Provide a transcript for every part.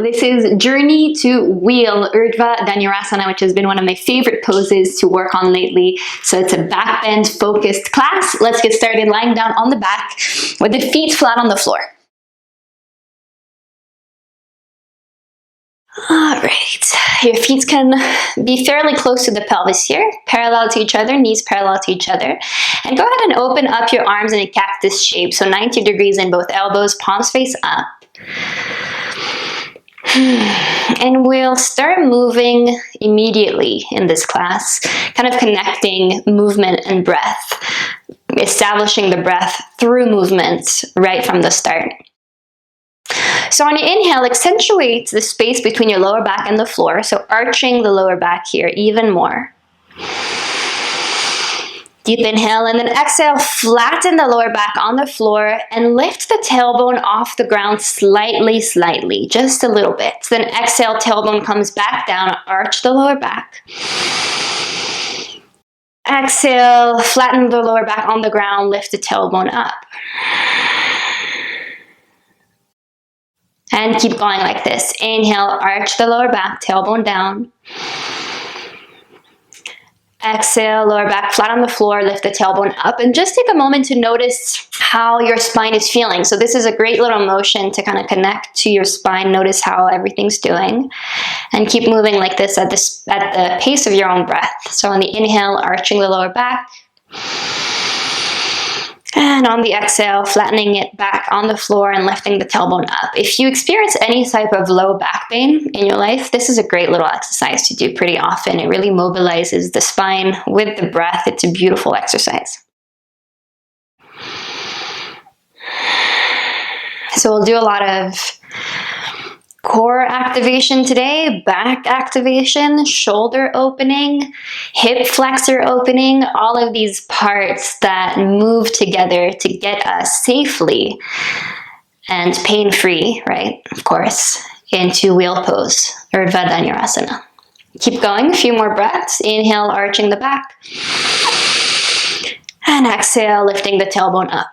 This is Journey to Wheel, Urdhva Dhanurasana, which has been one of my favorite poses to work on lately. So it's a back bend focused class. Let's get started lying down on the back with the feet flat on the floor. All right, your feet can be fairly close to the pelvis here, parallel to each other, knees parallel to each other. And go ahead and open up your arms in a cactus shape, so 90 degrees in both elbows, palms face up. And we'll start moving immediately in this class, kind of connecting movement and breath, establishing the breath through movement right from the start. So on your inhale, accentuate the space between your lower back and the floor, so arching the lower back here even more. Deep inhale, and then exhale, flatten the lower back on the floor and lift the tailbone off the ground slightly, just a little bit. Then exhale, tailbone comes back down, arch the lower back. Exhale, flatten the lower back on the ground, lift the tailbone up. And keep going like this. Inhale, arch the lower back, tailbone down. Exhale, lower back flat on the floor, lift the tailbone up, and just take a moment to notice how your spine is feeling. So this is a great little motion to kind of connect to your spine, notice how everything's doing, and keep moving like this at the pace of your own breath. So on the inhale, arching the lower back, and on the exhale, flattening it back on the floor and lifting the tailbone up. If you experience any type of low back pain in your life, this is a great little exercise to do pretty often. It really mobilizes the spine with the breath. It's a beautiful exercise. So we'll do a lot of core activation today, back activation, shoulder opening, hip flexor opening, all of these parts that move together to get us safely and pain-free, right, of course, into wheel pose, Urdhva Dhanurasana. Keep going, a few more breaths. Inhale, arching the back. And exhale, lifting the tailbone up.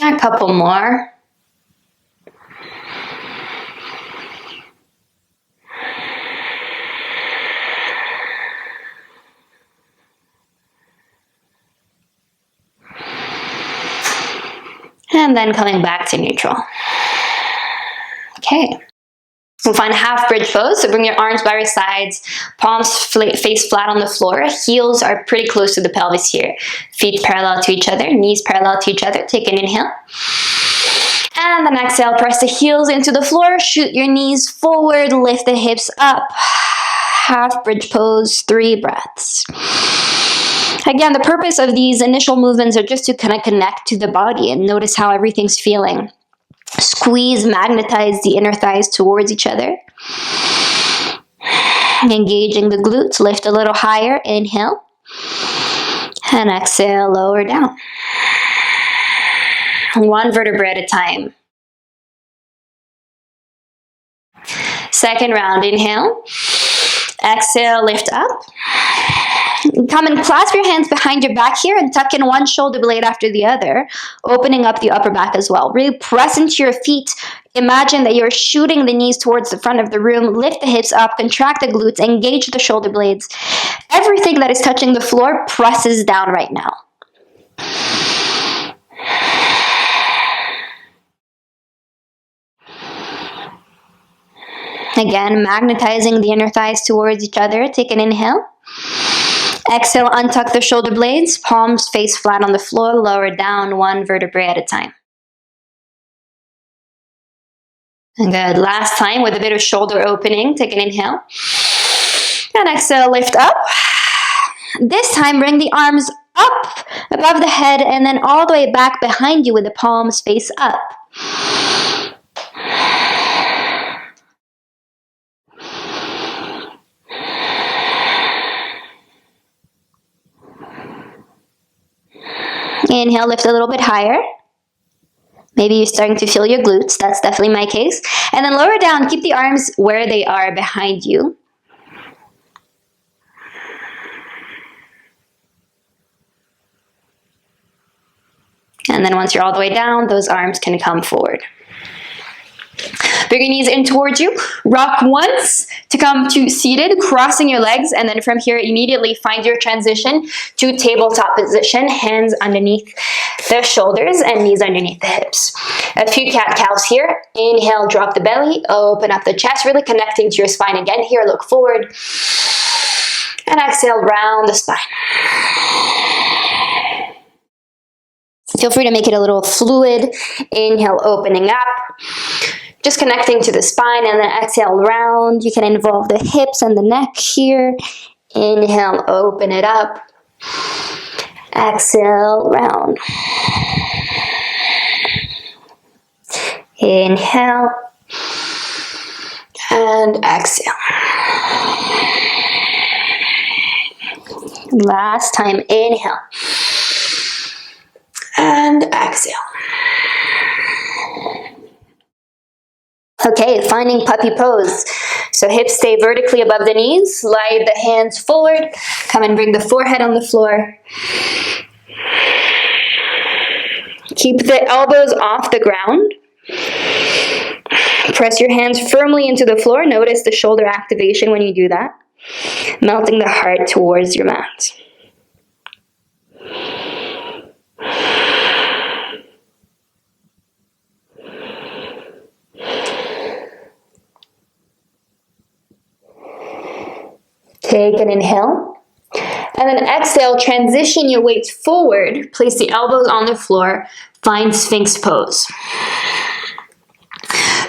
A couple more. And then coming back to neutral. Okay. We'll find half bridge pose, so bring your arms by your sides, palms face flat on the floor, heels are pretty close to the pelvis here, feet parallel to each other, knees parallel to each other. Take an inhale. And then exhale, press the heels into the floor, shoot your knees forward, lift the hips up. Half bridge pose, 3 breaths. Again, the purpose of these initial movements are just to kind of connect to the body and notice how everything's feeling. Squeeze, magnetize the inner thighs towards each other. Engaging the glutes, lift a little higher, inhale. And exhale, lower down. 1 vertebra at a time. Second round, inhale. Exhale, lift up. Come and clasp your hands behind your back here and tuck in one shoulder blade after the other, opening up the upper back as well. Really press into your feet. Imagine that you're shooting the knees towards the front of the room. Lift the hips up, contract the glutes, engage the shoulder blades. Everything that is touching the floor presses down right now. Again, magnetizing the inner thighs towards each other. Take an inhale. Exhale, untuck the shoulder blades, palms face flat on the floor, lower down 1 vertebrae at a time. And good. Last time with a bit of shoulder opening. Take an inhale. And exhale, lift up. This time, bring the arms up above the head and then all the way back behind you with the palms face up. Inhale, lift a little bit higher. Maybe you're starting to feel your glutes. That's definitely my case. And then lower down. Keep the arms where they are behind you. And then once you're all the way down, those arms can come forward. Bring your knees in towards you. Rock once to come to seated, crossing your legs. And then from here, immediately find your transition to tabletop position. Hands underneath the shoulders and knees underneath the hips. A few cat-cows here. Inhale, drop the belly. Open up the chest, really connecting to your spine again. Here, look forward. And exhale, round the spine. Feel free to make it a little fluid. Inhale, opening up. Just connecting to the spine, and then exhale, round. You can involve the hips and the neck here. Inhale, open it up. Exhale, round. Inhale. And exhale. Last time, inhale. And exhale. Okay, finding puppy pose. So hips stay vertically above the knees. Slide the hands forward. Come and bring the forehead on the floor. Keep the elbows off the ground. Press your hands firmly into the floor. Notice the shoulder activation when you do that. Melting the heart towards your mat. Take an inhale, and then exhale, transition your weight forward, place the elbows on the floor, find Sphinx pose.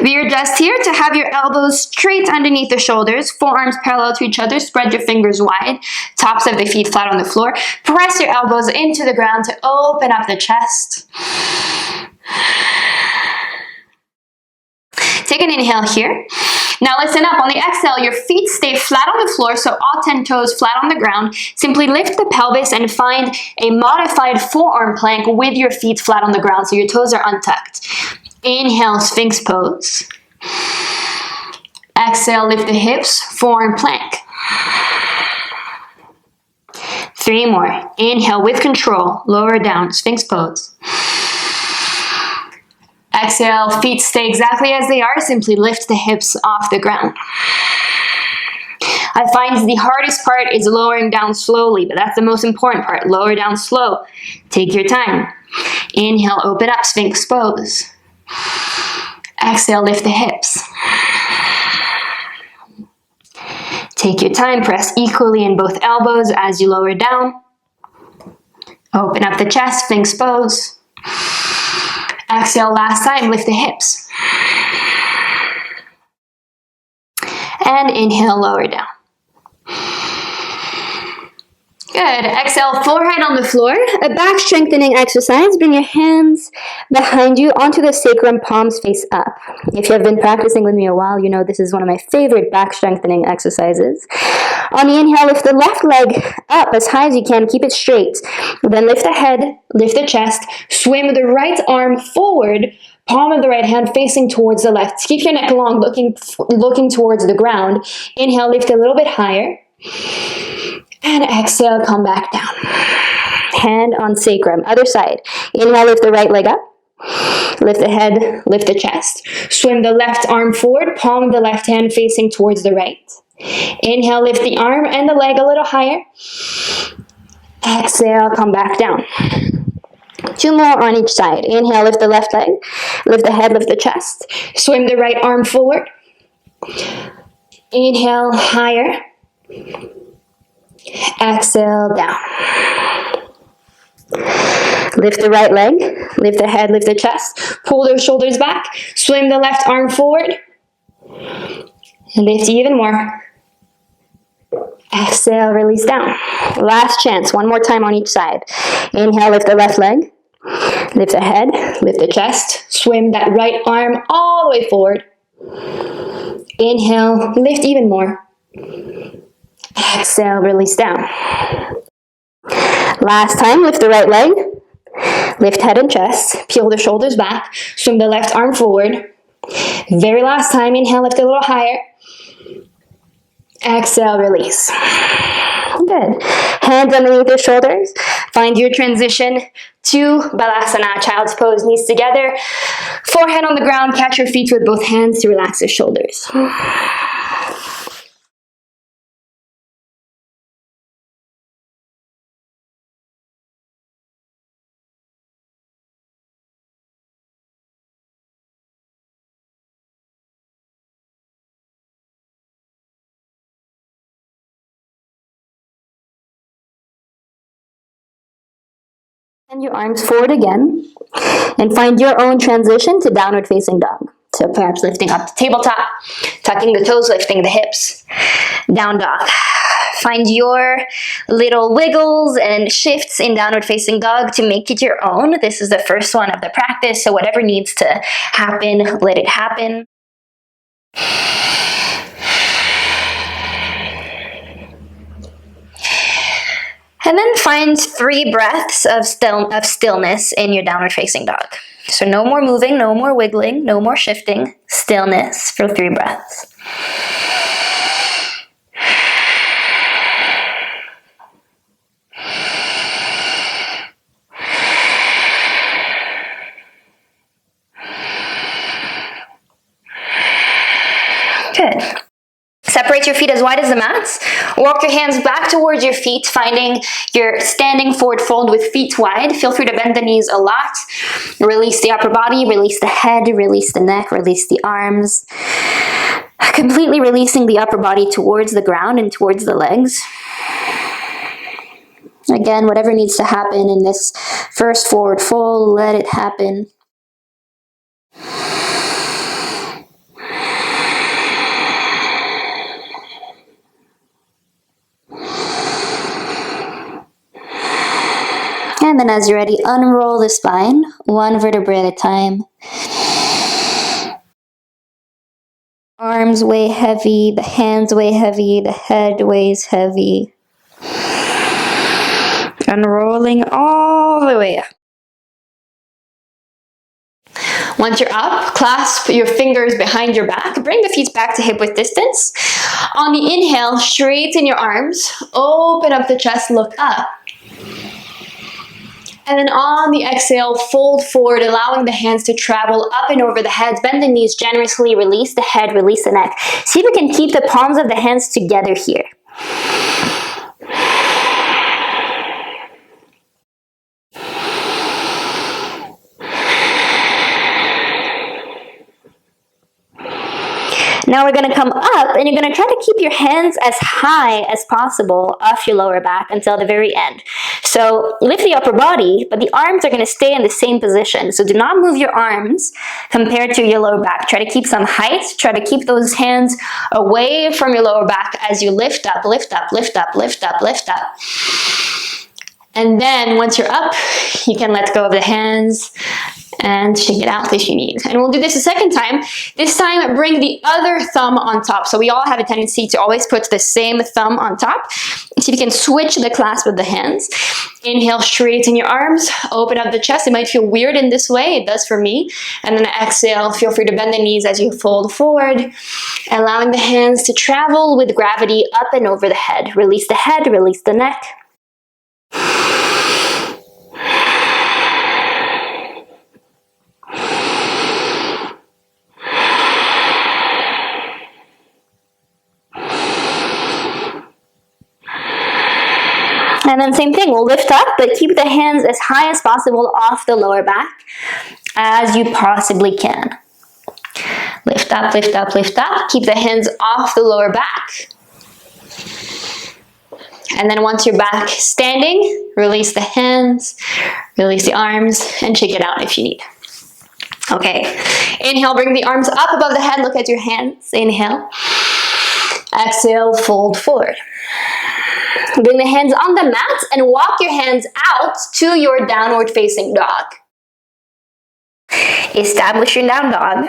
Readjust here to have your elbows straight underneath the shoulders, forearms parallel to each other, spread your fingers wide, tops of the feet flat on the floor. Press your elbows into the ground to open up the chest. Take an inhale here. Now listen up. On the exhale, your feet stay flat on the floor, so all 10 toes flat on the ground. Simply lift the pelvis and find a modified forearm plank with your feet flat on the ground, so your toes are untucked. Inhale, Sphinx pose. Exhale, lift the hips, forearm plank. 3 more. Inhale with control, lower down, Sphinx pose. Exhale, feet stay exactly as they are. Simply lift the hips off the ground. I find the hardest part is lowering down slowly, but that's the most important part. Lower down slow. Take your time. Inhale, open up, Sphinx pose. Exhale, lift the hips. Take your time. Press equally in both elbows as you lower down. Open up the chest, Sphinx pose. Exhale, last time, lift the hips. And inhale, lower down. Good. Exhale, forehead on the floor. A back strengthening exercise. Bring your hands behind you onto the sacrum, palms face up. If you have been practicing with me a while, you know this is one of my favorite back strengthening exercises. On the inhale, lift the left leg up as high as you can. Keep it straight. Then lift the head, lift the chest. Swim the right arm forward. Palm of the right hand facing towards the left. Keep your neck long, looking towards the ground. Inhale, lift a little bit higher. And exhale, come back down. Hand on sacrum. Other side. Inhale, lift the right leg up. Lift the head, lift the chest. Swim the left arm forward, palm of the left hand facing towards the right. Inhale, lift the arm and the leg a little higher. Exhale, come back down. 2 more on each side. Inhale, lift the left leg. Lift the head, lift the chest. Swim the right arm forward. Inhale, higher. Exhale, down. Lift the right leg, lift the head, lift the chest, pull those shoulders back, swim the left arm forward, and lift even more. Exhale, release down. Last chance, 1 more time on each side. Inhale, lift the left leg, lift the head, lift the chest, swim that right arm all the way forward. Inhale, lift even more. Exhale, release down. Last time, lift the right leg. Lift head and chest, peel the shoulders back, swing the left arm forward. Very last time, inhale, lift a little higher. Exhale, release. Good. Hands underneath your shoulders. Find your transition to Balasana, child's pose, knees together. Forehead on the ground, catch your feet with both hands to relax the shoulders. Send your arms forward again and find your own transition to downward facing dog. So perhaps lifting up the tabletop, tucking the toes, lifting the hips, down dog. Find your little wiggles and shifts in downward facing dog to make it your own. This is the first one of the practice, so whatever needs to happen, let it happen. And then find 3 breaths of stillness in your downward facing dog. So no more moving, no more wiggling, no more shifting. Stillness for 3 breaths. Good. Separate your feet as wide as the mats. Walk your hands back towards your feet, finding your standing forward fold with feet wide. Feel free to bend the knees a lot. Release the upper body, release the head, release the neck, release the arms. Completely releasing the upper body towards the ground and towards the legs. Again, whatever needs to happen in this first forward fold, let it happen. And then as you're ready, unroll the spine, 1 vertebrae at a time. Arms weigh heavy, the hands weigh heavy, the head weighs heavy. Unrolling all the way up. Once you're up, clasp your fingers behind your back. Bring the feet back to hip width distance. On the inhale, straighten your arms. Open up the chest, look up. And then on the exhale, fold forward, allowing the hands to travel up and over the head. Bend the knees generously, release the head, release the neck. See if we can keep the palms of the hands together here. Now we're going to come up and you're going to try to keep your hands as high as possible off your lower back until the very end. So lift the upper body, but the arms are going to stay in the same position. So do not move your arms compared to your lower back. Try to keep some height. Try to keep those hands away from your lower back as you lift up, lift up, lift up, lift up, lift up. And then once you're up, you can let go of the hands and shake it out if you need. And we'll do this a second time. This time, bring the other thumb on top. So we all have a tendency to always put the same thumb on top. See if you can switch the clasp of the hands. Inhale, straighten your arms, open up the chest. It might feel weird in this way, it does for me. And then exhale, feel free to bend the knees as you fold forward, allowing the hands to travel with gravity up and over the head. Release the head, release the neck. And then same thing, we'll lift up, but keep the hands as high as possible off the lower back as you possibly can. Lift up, lift up, lift up. Keep the hands off the lower back. And then once you're back standing, release the hands, release the arms, and shake it out if you need. Okay, inhale, bring the arms up above the head, look at your hands, inhale. Exhale, fold forward. Bring the hands on the mat and walk your hands out to your downward facing dog. Establish your down dog.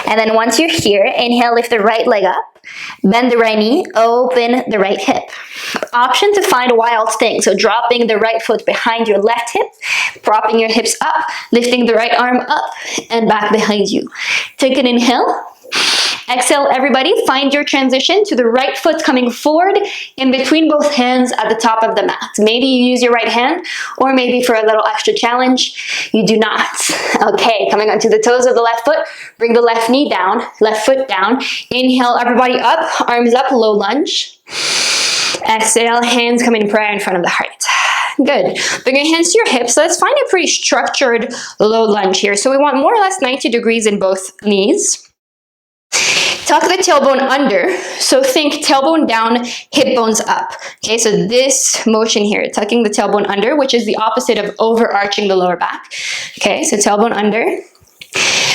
And then once you're here, inhale, lift the right leg up. Bend the right knee, open the right hip. Option to find a wild thing. So dropping the right foot behind your left hip, propping your hips up, lifting the right arm up and back behind you. Take an inhale. Exhale, everybody. Find your transition to the right foot coming forward in between both hands at the top of the mat. Maybe you use your right hand, or maybe for a little extra challenge, you do not. Okay, coming onto the toes of the left foot, bring the left knee down, left foot down. Inhale, upper body up, arms up, low lunge. Exhale, hands come in prayer in front of the heart. Good. Bring your hands to your hips. Let's find a pretty structured low lunge here. So we want more or less 90 degrees in both knees. Tuck the tailbone under, so think tailbone down, hip bones up. Okay, so this motion here, tucking the tailbone under, which is the opposite of overarching the lower back. Okay, so tailbone under.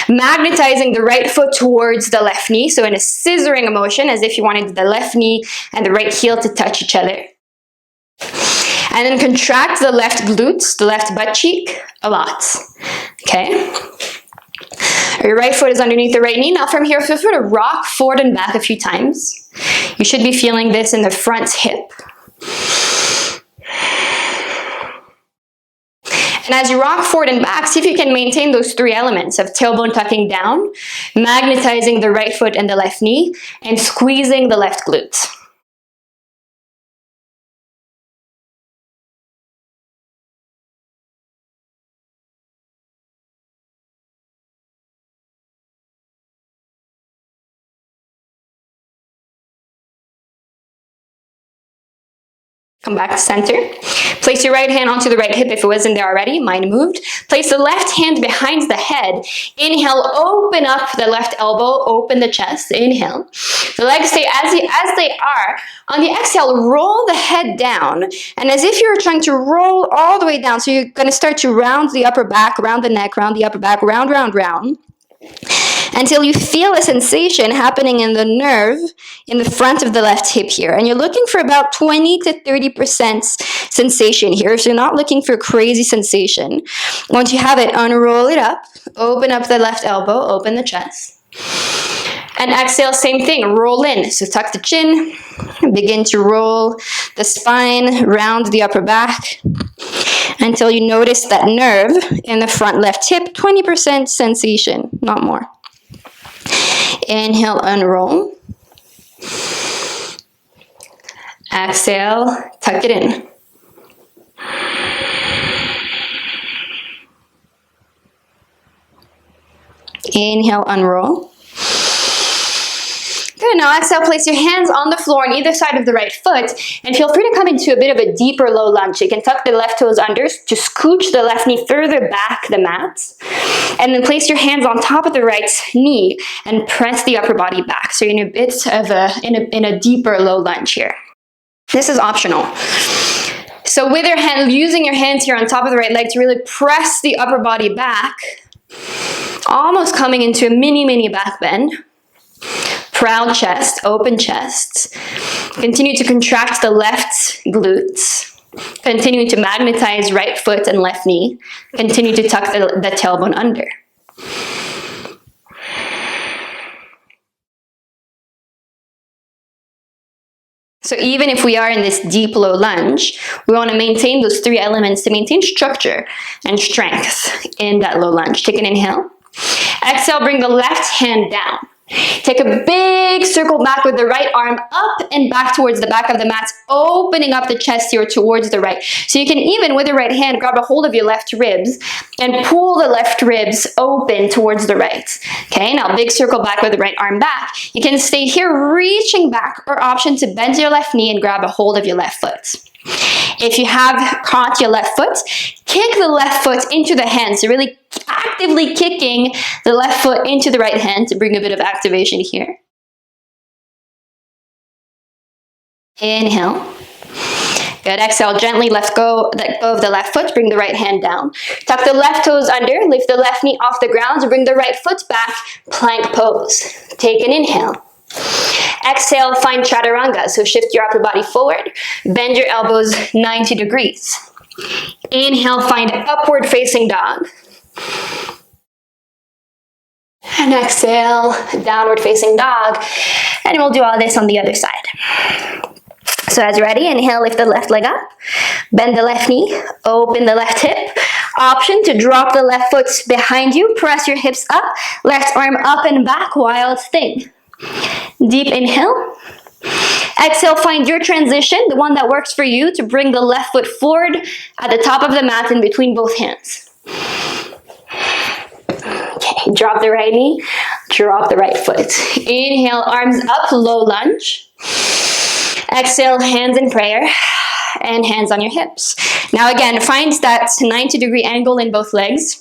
Magnetizing the right foot towards the left knee, so in a scissoring motion, as if you wanted the left knee and the right heel to touch each other. And then contract the left glutes, the left butt cheek, a lot. Okay. Your right foot is underneath the right knee. Now from here, feel free to rock forward and back a few times. You should be feeling this in the front hip. And as you rock forward and back, see if you can maintain those three elements of tailbone tucking down, magnetizing the right foot and the left knee, and squeezing the left glute. Come back to center. Place your right hand onto the right hip if it wasn't there already. Mine moved. Place the left hand behind the head. Inhale, open up the left elbow, open the chest. Inhale. The legs stay as they are. On the exhale, roll the head down. And as if you're trying to roll all the way down. So you're going to start to round the upper back, round the neck, round the upper back, round, round, round. Until you feel a sensation happening in the nerve in the front of the left hip here. And you're looking for about 20 to 30% sensation here. So you're not looking for crazy sensation. Once you have it, unroll it up, open up the left elbow, open the chest. And exhale, same thing, roll in. So tuck the chin, begin to roll the spine, round the upper back, until you notice that nerve in the front left hip, 20% sensation, not more. Inhale, unroll. Exhale, tuck it in. Inhale, unroll. Good, now exhale, place your hands on the floor on either side of the right foot and feel free to come into a bit of a deeper low lunge. You can tuck the left toes under to scooch the left knee further back the mat. And then place your hands on top of the right knee and press the upper body back. So you're in a bit of a deeper low lunge here. This is optional. So with your hand, using your hands here on top of the right leg to really press the upper body back, almost coming into a mini back bend. Proud chest, open chest. Continue to contract the left glutes. Continue to magnetize right foot and left knee. Continue to tuck the tailbone under. So even if we are in this deep low lunge, we want to maintain those three elements to maintain structure and strength in that low lunge. Take an inhale. Exhale, bring the left hand down. Take a big circle back with the right arm up and back towards the back of the mat, opening up the chest here towards the right. So you can even, with your right hand, grab a hold of your left ribs and pull the left ribs open towards the right. Okay, now big circle back with the right arm back. You can stay here reaching back, or option to bend your left knee and grab a hold of your left foot. If you have caught your left foot, kick the left foot into the hand. So really actively kicking the left foot into the right hand to bring a bit of activation here. Inhale. Good. Exhale, gently let go of the left foot. Bring the right hand down. Tuck the left toes under. Lift the left knee off the ground to bring the right foot back. Plank pose. Take an inhale. Exhale, find chaturanga. So shift your upper body forward. Bend your elbows 90 degrees. Inhale, find upward facing dog. And exhale, downward facing dog. And we'll do all this on the other side. So as you're ready, inhale, lift the left leg up, bend the left knee, open the left hip. Option to drop the left foot behind you, press your hips up, left arm up and back while it's thing. Deep inhale. Exhale, find your transition, the one that works for you, to bring the left foot forward at the top of the mat in between both hands. Okay, drop the right knee, drop the right foot. Inhale, arms up, low lunge. Exhale, hands in prayer and hands on your hips. Now again, find that 90-degree angle in both legs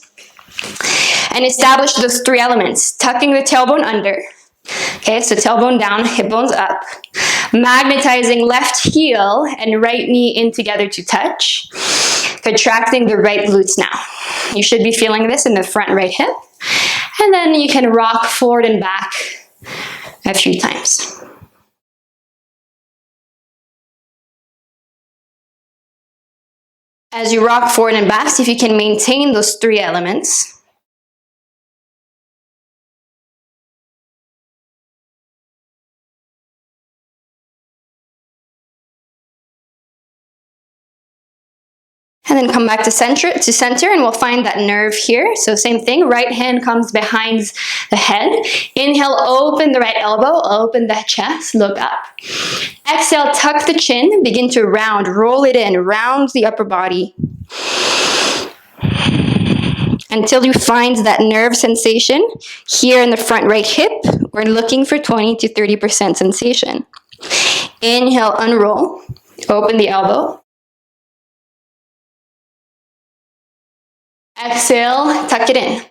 and establish those three elements. Tucking the tailbone under. Okay, so tailbone down, hip bones up. Magnetizing left heel and right knee in together to touch. Contracting the right glutes now. You should be feeling this in the front right hip. And then you can rock forward and back a few times. As you rock forward and back, see if you can maintain those three elements. And then come back to center, and we'll find that nerve here. So same thing, right hand comes behind the head. Inhale, open the right elbow, open the chest, look up. Exhale, tuck the chin, begin to round, roll it in, round the upper body. Until you find that nerve sensation here in the front right hip. We're looking for 20 to 30% sensation. Inhale, unroll, open the elbow. Exhale, tuck it in.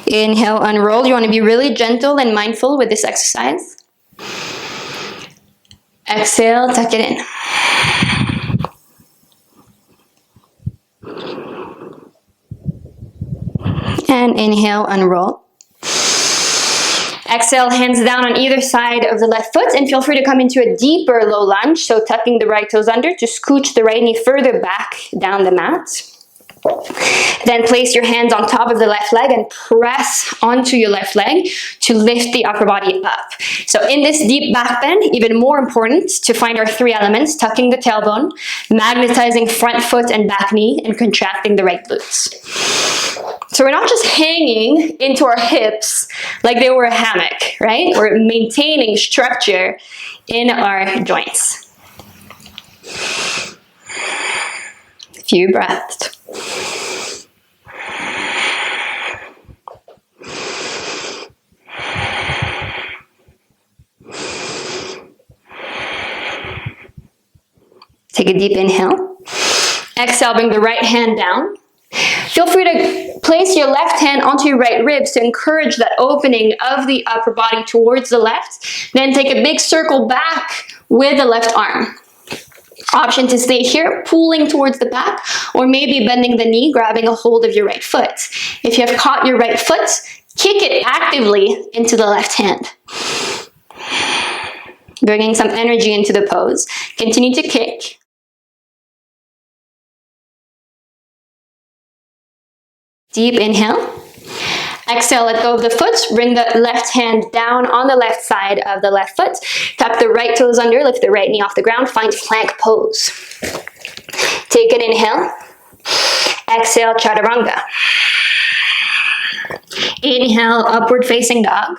Inhale, unroll. You want to be really gentle and mindful with this exercise. Exhale, tuck it in. And inhale, unroll. Exhale, hands down on either side of the left foot, and feel free to come into a deeper low lunge. So tucking the right toes under to scooch the right knee further back down the mat. Then place your hands on top of the left leg and press onto your left leg to lift the upper body up. So in this deep back bend, even more important to find our three elements: tucking the tailbone, magnetizing front foot and back knee, and contracting the right glutes. So we're not just hanging into our hips like they were a hammock, right? We're maintaining structure in our joints. Few breaths. Take a deep inhale. Exhale, bring the right hand down. Feel free to place your left hand onto your right ribs to encourage that opening of the upper body towards the left. Then take a big circle back with the left arm. Option to stay here, pulling towards the back, or maybe bending the knee, grabbing a hold of your right foot. If you have caught your right foot, kick it actively into the left hand. Bringing some energy into the pose. Continue to kick. Deep inhale. Exhale, let go of the foot. Bring the left hand down on the left side of the left foot. Tuck the right toes under, lift the right knee off the ground. Find plank pose. Take an inhale. Exhale, chaturanga. Inhale, upward facing dog.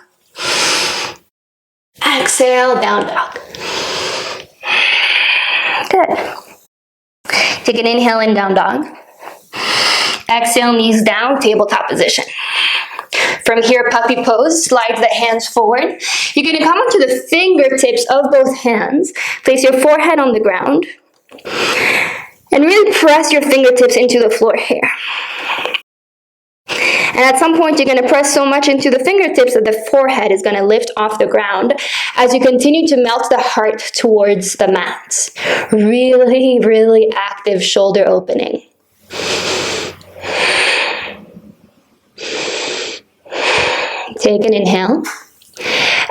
Exhale, down dog. Good. Take an inhale in down dog. Exhale, knees down, tabletop position. From here, puppy pose, slide the hands forward. You're going to come onto the fingertips of both hands. Place your forehead on the ground. And really press your fingertips into the floor here. And at some point, you're going to press so much into the fingertips that the forehead is going to lift off the ground as you continue to melt the heart towards the mat. Really, really active shoulder opening. Take an inhale.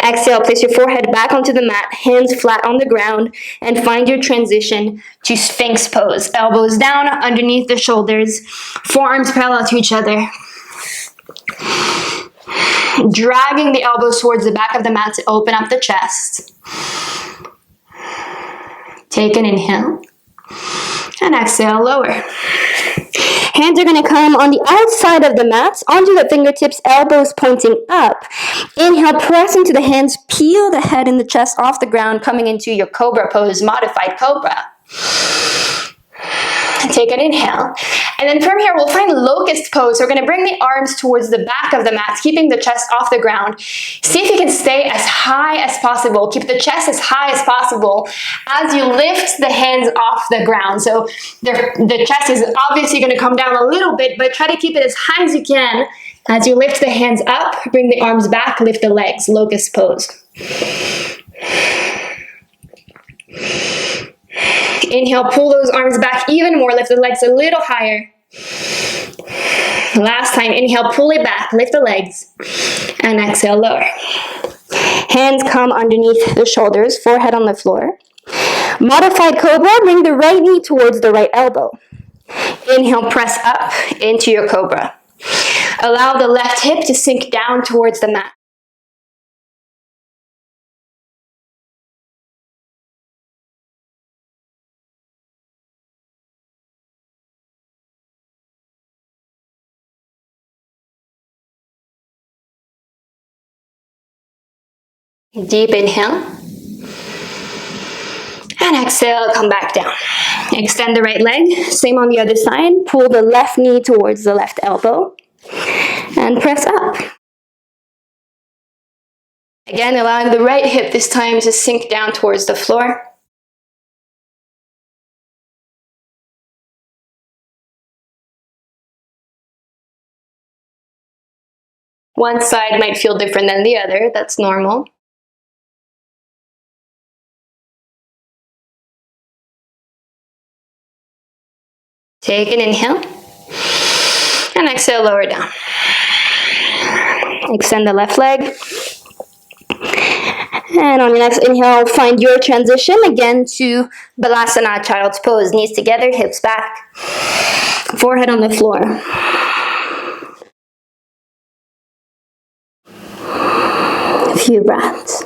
Exhale, place your forehead back onto the mat, hands flat on the ground, and find your transition to Sphinx pose. Elbows down underneath the shoulders, forearms parallel to each other. Dragging the elbows towards the back of the mat to open up the chest. Take an inhale. And exhale, lower. Hands are going to come on the outside of the mat, onto the fingertips, elbows pointing up. Inhale, press into the hands, peel the head and the chest off the ground, coming into your cobra pose, modified cobra. Take an inhale. And then from here, we'll find locust pose. So we're going to bring the arms towards the back of the mat, keeping the chest off the ground. See if you can stay as high as possible. Keep the chest as high as possible as you lift the hands off the ground. So the chest is obviously going to come down a little bit, but try to keep it as high as you can. As you lift the hands up, bring the arms back, lift the legs, locust pose. Inhale, pull those arms back even more, lift the legs a little higher. Last time, inhale, pull it back, lift the legs, and exhale, lower. Hands come underneath the shoulders, forehead on the floor. Modified cobra, bring the right knee towards the right elbow. Inhale, press up into your cobra. Allow the left hip to sink down towards the mat. Deep inhale. And exhale, come back down. Extend the right leg, same on the other side. Pull the left knee towards the left elbow. And press up. Again, allowing the right hip this time to sink down towards the floor. One side might feel different than the other, that's normal. Take an inhale. And exhale, lower down. Extend the left leg. And on your next inhale, find your transition again to Balasana, child's pose. Knees together, hips back. Forehead on the floor. A few breaths.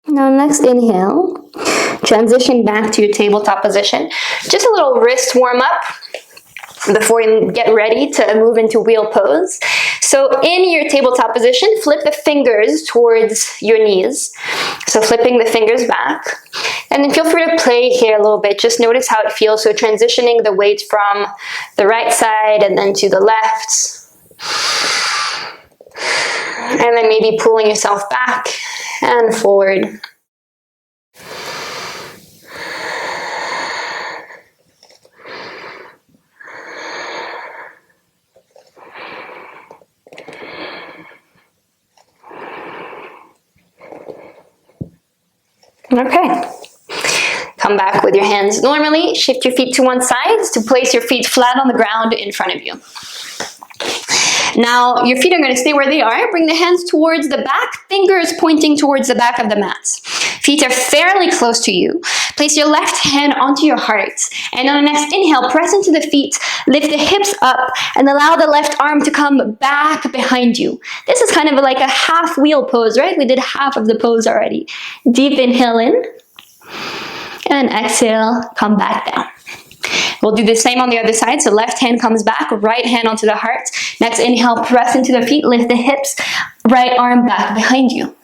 Now next inhale, transition back to your tabletop position. Just a little wrist warm up before you get ready to move into wheel pose. So in your tabletop position, flip the fingers towards your knees. So flipping the fingers back. And then feel free to play here a little bit. Just notice how it feels. So transitioning the weight from the right side and then to the left. And then maybe pulling yourself back and forward. Okay. Come back with your hands normally. Shift your feet to one side to place your feet flat on the ground in front of you. Now, your feet are going to stay where they are. Bring the hands towards the back, fingers pointing towards the back of the mat. Feet are fairly close to you. Place your left hand onto your heart. And on the next inhale, press into the feet, lift the hips up, and allow the left arm to come back behind you. This is kind of like a half wheel pose, right? We did half of the pose already. Deep inhale in. And exhale, come back down. We'll do the same on the other side. So left hand comes back, right hand onto the heart. Next inhale, press into the feet, lift the hips, right arm back behind you.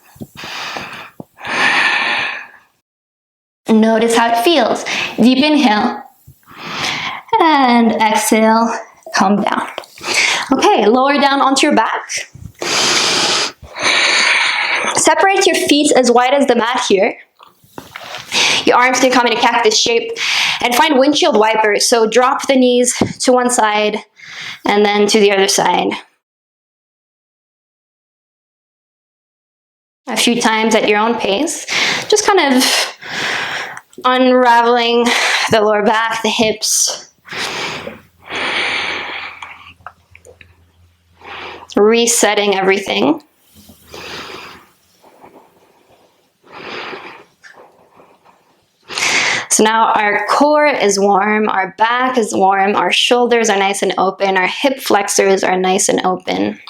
Notice how it feels. Deep inhale. And exhale, come down. Okay, lower down onto your back. Separate your feet as wide as the mat here. Your arms can come in a cactus shape and find windshield wipers. So drop the knees to one side and then to the other side. a few times at your own pace. Just kind of unraveling the lower back, the hips. Resetting everything. So now our core is warm, our back is warm, our shoulders are nice and open, our hip flexors are nice and open.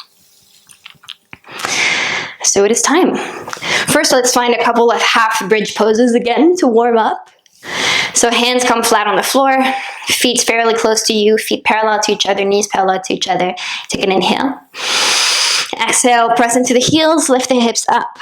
So it is time. First, let's find a couple of half bridge poses again to warm up. So hands come flat on the floor, feet fairly close to you, feet parallel to each other, knees parallel to each other. Take an inhale. Exhale, press into the heels, lift the hips up.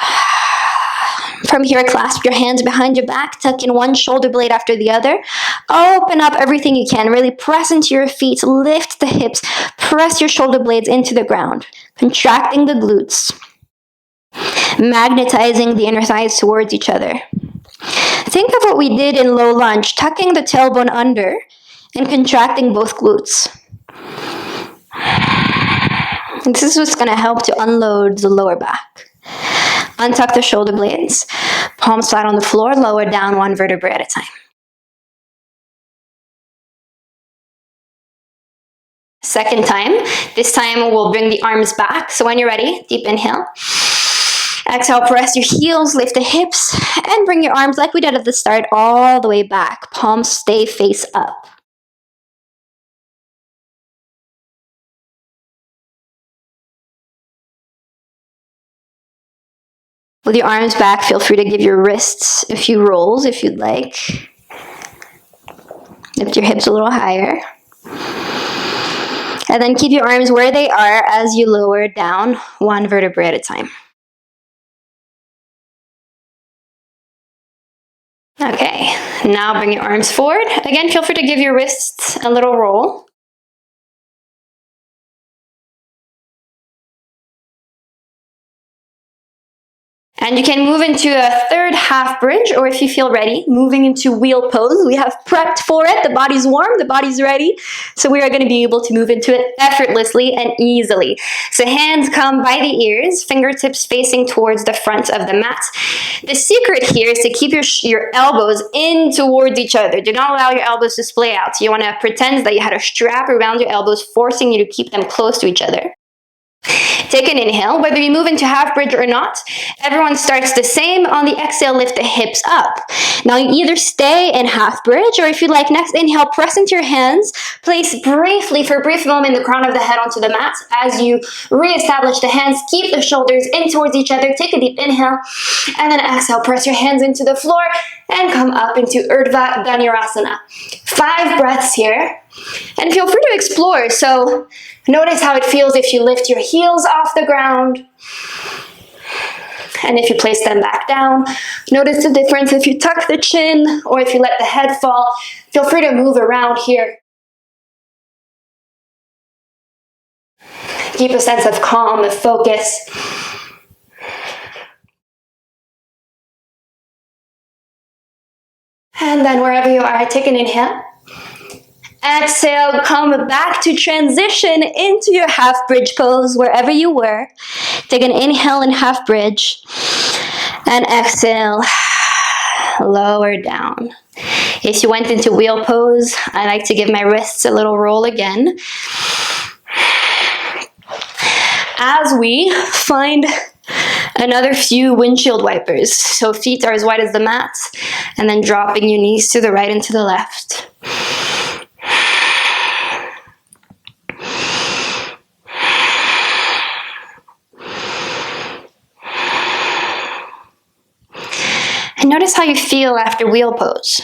From here, clasp your hands behind your back, tuck in one shoulder blade after the other. Open up everything you can. Really press into your feet, lift the hips, press your shoulder blades into the ground, contracting the glutes, magnetizing the inner thighs towards each other. Think of what we did in low lunge, tucking the tailbone under and contracting both glutes. This is what's going to help to unload the lower back. Untuck the shoulder blades, palms flat on the floor, lower down one vertebrae at a time. Second time, this time we'll bring the arms back. So when you're ready, deep inhale. Exhale, press your heels, lift the hips, and bring your arms like we did at the start all the way back. Palms stay face up. With your arms back, feel free to give your wrists a few rolls if you'd like. Lift your hips a little higher. And then keep your arms where they are as you lower down one vertebrae at a time. Okay, now bring your arms forward. Again, feel free to give your wrists a little roll. And you can move into a third half bridge, or if you feel ready, moving into wheel pose. We have prepped for it. The body's warm, the body's ready. So we are going to be able to move into it effortlessly and easily. So hands come by the ears, fingertips facing towards the front of the mat. The secret here is to keep your elbows in towards each other. Do not allow your elbows to splay out. You want to pretend that you had a strap around your elbows, forcing you to keep them close to each other. Take an inhale. Whether you move into half bridge or not, everyone starts the same. On the exhale, lift the hips up. Now you either stay in half bridge, or if you like, next inhale, press into your hands. Place briefly, for a brief moment, the crown of the head onto the mat. As you reestablish the hands, keep the shoulders in towards each other. Take a deep inhale, and then exhale, press your hands into the floor, and come up into Urdhva Dhanurasana. 5 breaths here. And feel free to explore. So notice how it feels if you lift your heels off the ground. And if you place them back down. Notice the difference if you tuck the chin or if you let the head fall. Feel free to move around here. Keep a sense of calm and focus. And then wherever you are, take an inhale. Exhale, come back to transition into your half bridge pose wherever you were. Take an inhale in half bridge and exhale, lower down. If you went into wheel pose, I like to give my wrists a little roll again. As we find another few windshield wipers. So feet are as wide as the mat, and then dropping your knees to the right and to the left. And notice how you feel after wheel pose.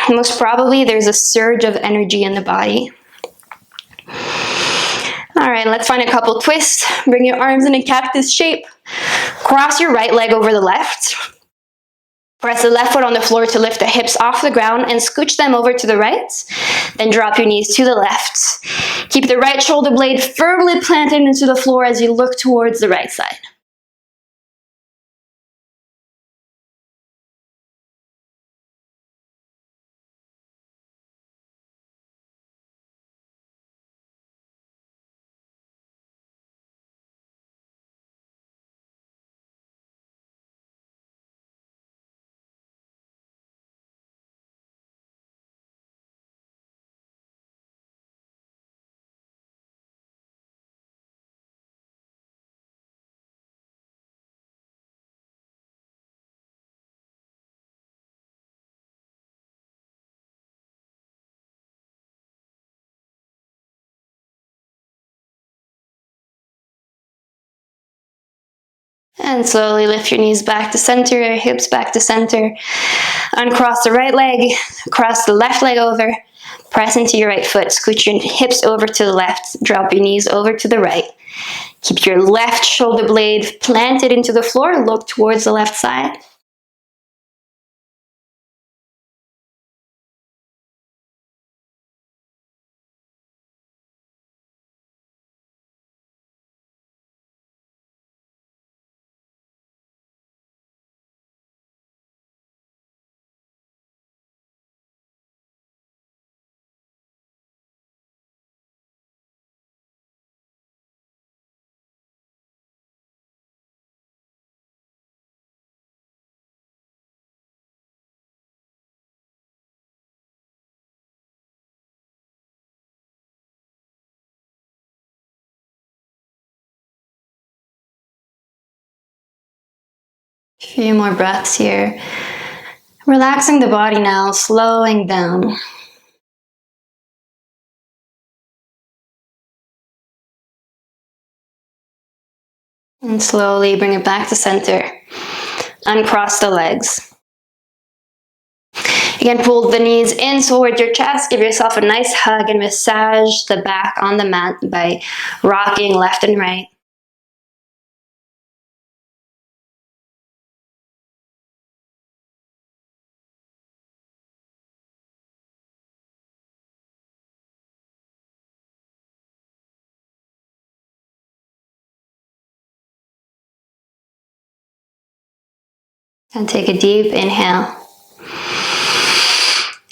Most probably there's a surge of energy in the body. All right, let's find a couple twists. Bring your arms in a cactus shape. Cross your right leg over the left. Press the left foot on the floor to lift the hips off the ground and scooch them over to the right. Then drop your knees to the left. Keep the right shoulder blade firmly planted into the floor as you look towards the right side. And slowly lift your knees back to center, hips back to center. Uncross the right leg, cross the left leg over. Press into your right foot, scoot your hips over to the left, drop your knees over to the right. Keep your left shoulder blade planted into the floor, look towards the left side. A few more breaths here. Relaxing the body now, slowing down. And slowly bring it back to center. Uncross the legs. Again, pull the knees in toward your chest. Give yourself a nice hug and massage the back on the mat by rocking left and right. And take a deep inhale.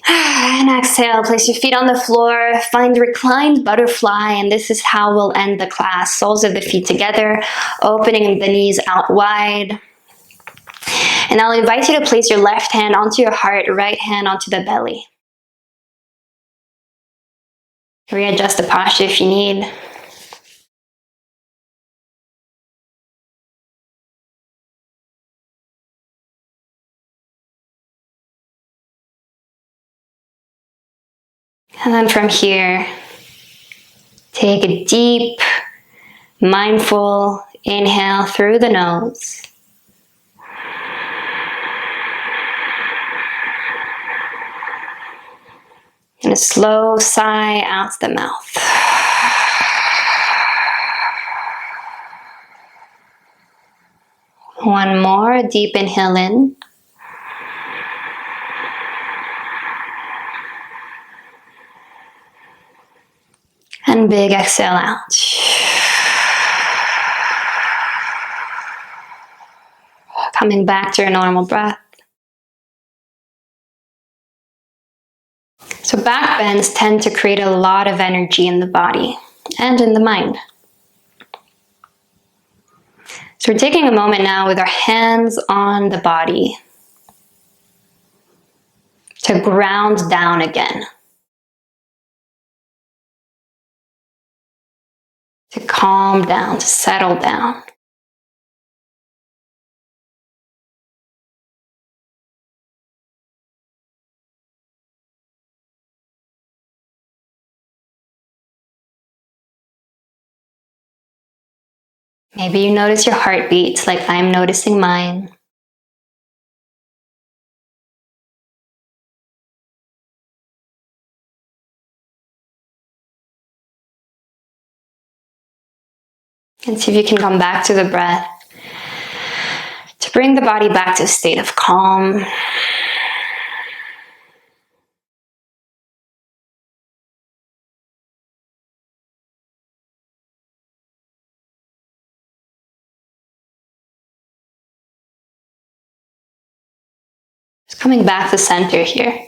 And exhale, place your feet on the floor, find reclined butterfly, and this is how we'll end the class. Soles of the feet together, opening the knees out wide. And I'll invite you to place your left hand onto your heart, right hand onto the belly. Readjust the posture if you need. And then from here, take a deep, mindful inhale through the nose. And a slow sigh out the mouth. One more deep inhale in. And big exhale out. Coming back to your normal breath. So back bends tend to create a lot of energy in the body and in the mind. So we're taking a moment now with our hands on the body to ground down again. To calm down, to settle down. Maybe you notice your heartbeat like I'm noticing mine. And see if you can come back to the breath to bring the body back to a state of calm. Just coming back to center here.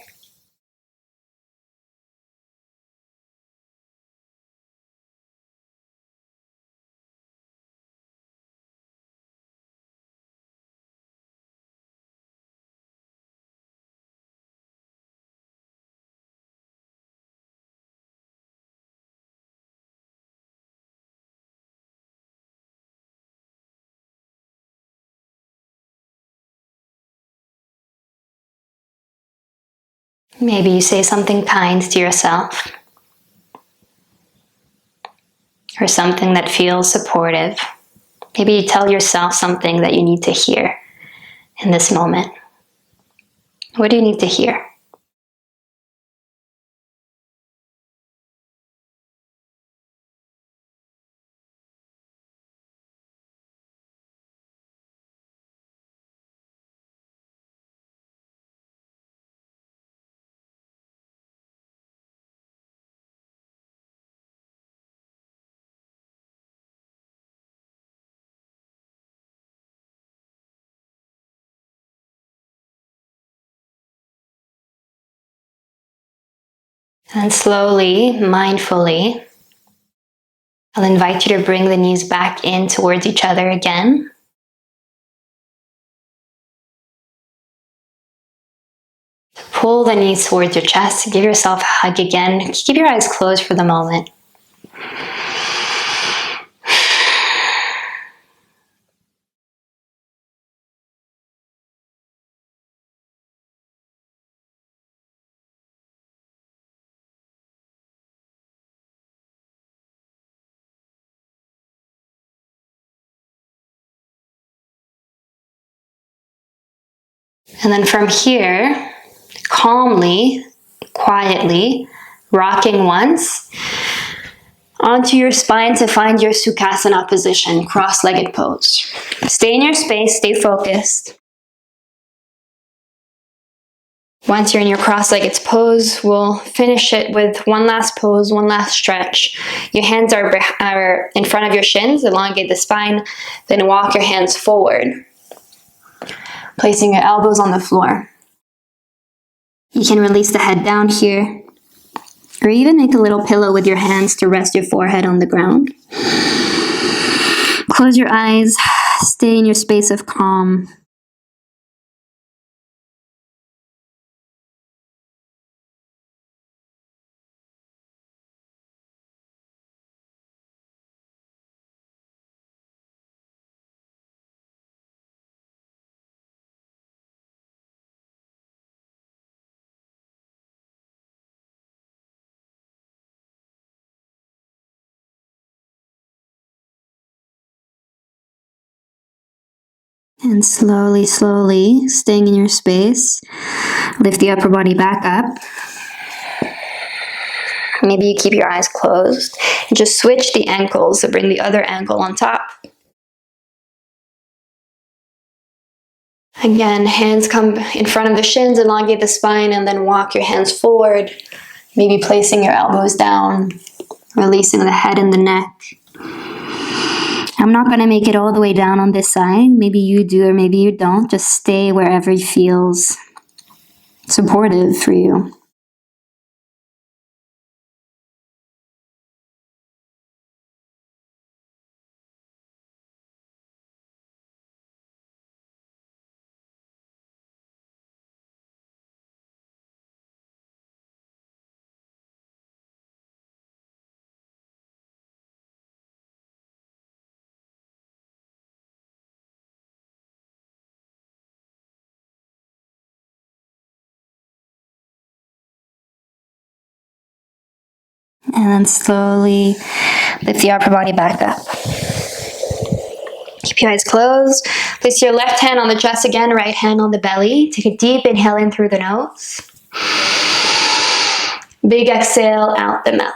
Maybe you say something kind to yourself, or something that feels supportive. Maybe tell yourself something that you need to hear in this moment. What do you need to hear? And slowly, mindfully, I'll invite you to bring the knees back in towards each other again. Pull the knees towards your chest. Give yourself a hug again. Keep your eyes closed for the moment. And then from here, calmly, quietly, rocking once onto your spine to find your Sukhasana position, cross-legged pose. Stay in your space, stay focused. Once you're in your cross-legged pose, we'll finish it with one last pose, one last stretch. Your hands are in front of your shins, elongate the spine, then walk your hands forward, placing your elbows on the floor. You can release the head down here, or even make a little pillow with your hands to rest your forehead on the ground. Close your eyes, stay in your space of calm. And slowly, slowly, staying in your space, lift the upper body back up. Maybe you keep your eyes closed and just switch the ankles, so bring the other ankle on top. Again, hands come in front of the shins, elongate the spine, and then walk your hands forward. Maybe placing your elbows down, releasing the head and the neck. I'm not going to make it all the way down on this side. Maybe you do, or maybe you don't. Just stay wherever it feels supportive for you. And then slowly lift the upper body back up. Keep your eyes closed. Place your left hand on the chest again, right hand on the belly. Take a deep inhale in through the nose. Big exhale out the mouth.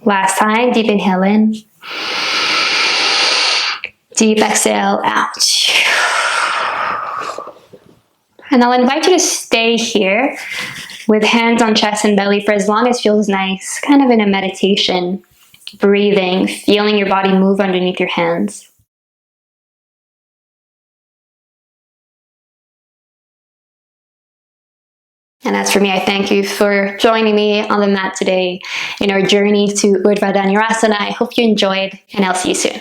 Last time, deep inhale in. Deep exhale out. And I'll invite you to stay here with hands on chest and belly for as long as feels nice, kind of in a meditation, breathing, feeling your body move underneath your hands. And as for me, I thank you for joining me on the mat today in our journey to Urdhva Dhanurasana. I hope you enjoyed, and I'll see you soon.